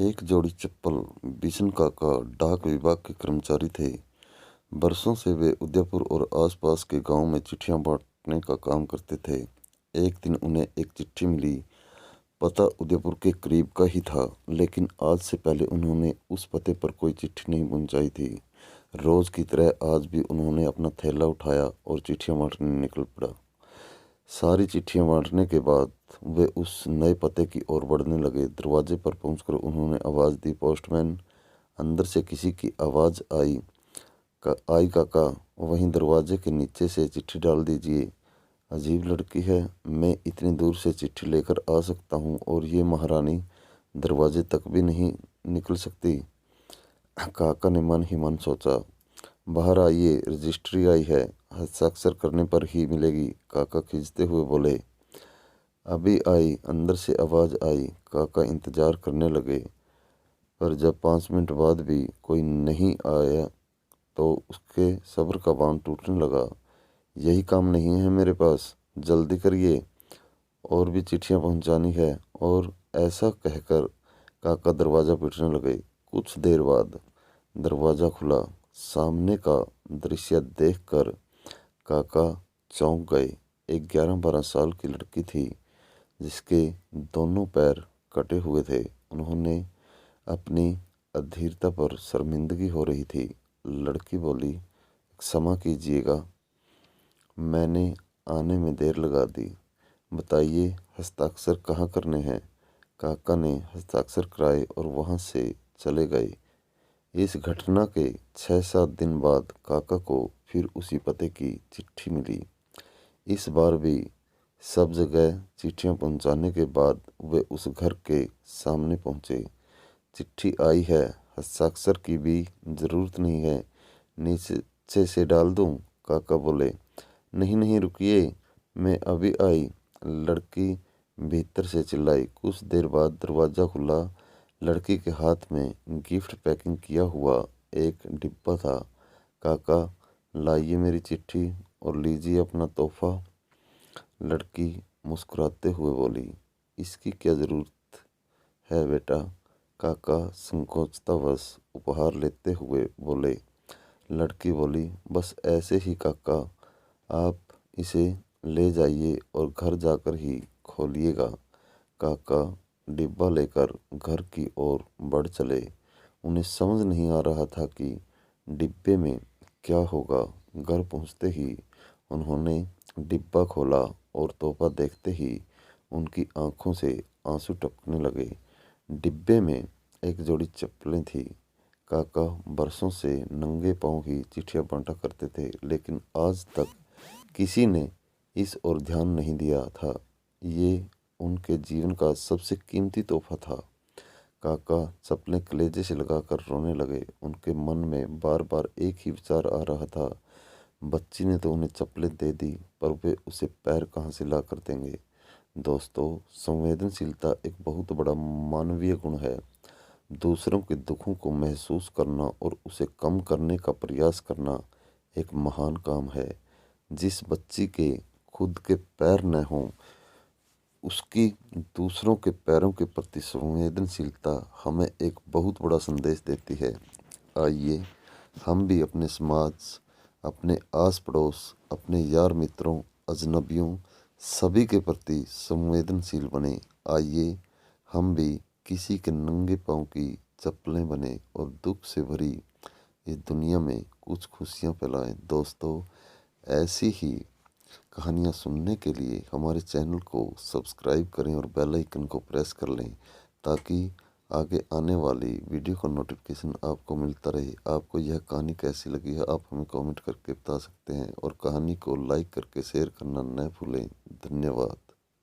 एक जोड़ी चप्पल। बिशन काका डाक विभाग के कर्मचारी थे। बरसों से वे उदयपुर और आसपास के गांव में चिट्ठियां बांटने का काम करते थे। एक दिन उन्हें एक चिट्ठी मिली। पता उदयपुर के करीब का ही था, लेकिन आज से पहले उन्होंने उस पते पर कोई चिट्ठी नहीं पहुंचाई थी। रोज की तरह आज भी उन्होंने अपना थैला उठाया और चिट्ठियां बांटने निकल पड़ा। सारी चिट्ठियां बांटने के बाद वे उस नए पते की ओर बढ़ने लगे। दरवाजे पर पहुंचकर उन्होंने आवाज़ दी, पोस्टमैन। अंदर से किसी की आवाज़ आई काका, वहीं दरवाजे के नीचे से चिट्ठी डाल दीजिए। अजीब लड़की है, मैं इतनी दूर से चिट्ठी लेकर आ सकता हूँ और ये महारानी दरवाजे तक भी नहीं निकल सकती। काका ने मन ही मन सोचा। बाहर आइए, रजिस्ट्री आई है, हस्ताक्षर करने पर ही मिलेगी। काका खींचते हुए बोले। अभी आई, अंदर से आवाज़ आई। काका इंतज़ार करने लगे, पर जब 5 मिनट बाद भी कोई नहीं आया तो उसके सब्र का बांध टूटने लगा। यही काम नहीं है मेरे पास, जल्दी करिए, और भी चिट्ठियां पहुंचानी है। और ऐसा कहकर काका दरवाज़ा पीटने लगे। कुछ देर बाद दरवाज़ा खुला। सामने का दृश्य देखकर काका चौंक गए। एक 11-12 साल की लड़की थी, जिसके दोनों पैर कटे हुए थे। उन्होंने अपनी अधीरता पर शर्मिंदगी हो रही थी। लड़की बोली, क्षमा कीजिएगा, मैंने आने में देर लगा दी। बताइए, हस्ताक्षर कहाँ करने हैं? काका ने हस्ताक्षर कराए और वहाँ से चले गए। इस घटना के 6-7 दिन बाद काका को फिर उसी पते की चिट्ठी मिली। इस बार भी सब जगह चिट्ठियां पहुंचाने के बाद वे उस घर के सामने पहुंचे। चिट्ठी आई है, हस्ताक्षर की भी ज़रूरत नहीं है, नीचे से डाल दूं? काका बोले। नहीं नहीं, रुकिए, मैं अभी आई, लड़की भीतर से चिल्लाई। कुछ देर बाद दरवाज़ा खुला। लड़की के हाथ में गिफ्ट पैकिंग किया हुआ एक डिब्बा था। काका, लाइए मेरी चिट्ठी और लीजिए अपना तोहफा। लड़की मुस्कुराते हुए बोली, इसकी क्या ज़रूरत है बेटा? काका संकोचतावश उपहार लेते हुए बोले। लड़की बोली, बस ऐसे ही काका, आप इसे ले जाइए और घर जाकर ही खोलिएगा। काका डिब्बा लेकर घर की ओर बढ़ चले। उन्हें समझ नहीं आ रहा था कि डिब्बे में क्या होगा। घर पहुंचते ही उन्होंने डिब्बा खोला और तोहफा देखते ही उनकी आंखों से आंसू टपकने लगे। डिब्बे में एक जोड़ी चप्पलें थी। काका बरसों से नंगे पांव ही चिट्ठियां बांटा करते थे, लेकिन आज तक किसी ने इस ओर ध्यान नहीं दिया था। ये उनके जीवन का सबसे कीमती तोहफा था। काका चप्पलें कलेजे से लगाकर रोने लगे। उनके मन में बार बार एक ही विचार आ रहा था, बच्ची ने तो उन्हें चप्पलें दे दी, पर वे उसे पैर कहाँ से ला कर देंगे। दोस्तों, संवेदनशीलता एक बहुत बड़ा मानवीय गुण है। दूसरों के दुखों को महसूस करना और उसे कम करने का प्रयास करना एक महान काम है। जिस बच्ची के खुद के पैर न हों, उसकी दूसरों के पैरों के प्रति संवेदनशीलता हमें एक बहुत बड़ा संदेश देती है। आइए हम भी अपने समाज, अपने आस पड़ोस, अपने यार मित्रों, अजनबियों, सभी के प्रति संवेदनशील बने। आइए हम भी किसी के नंगे पांव की चप्पलें बने और दुख से भरी इस दुनिया में कुछ खुशियां फैलाएं। दोस्तों, ऐसी ही कहानियाँ सुनने के लिए हमारे चैनल को सब्सक्राइब करें और बेल आइकन को प्रेस कर लें, ताकि आगे आने वाली वीडियो का नोटिफिकेशन आपको मिलता रहे। आपको यह कहानी कैसी लगी है, आप हमें कमेंट करके बता सकते हैं, और कहानी को लाइक करके शेयर करना न भूलें। धन्यवाद।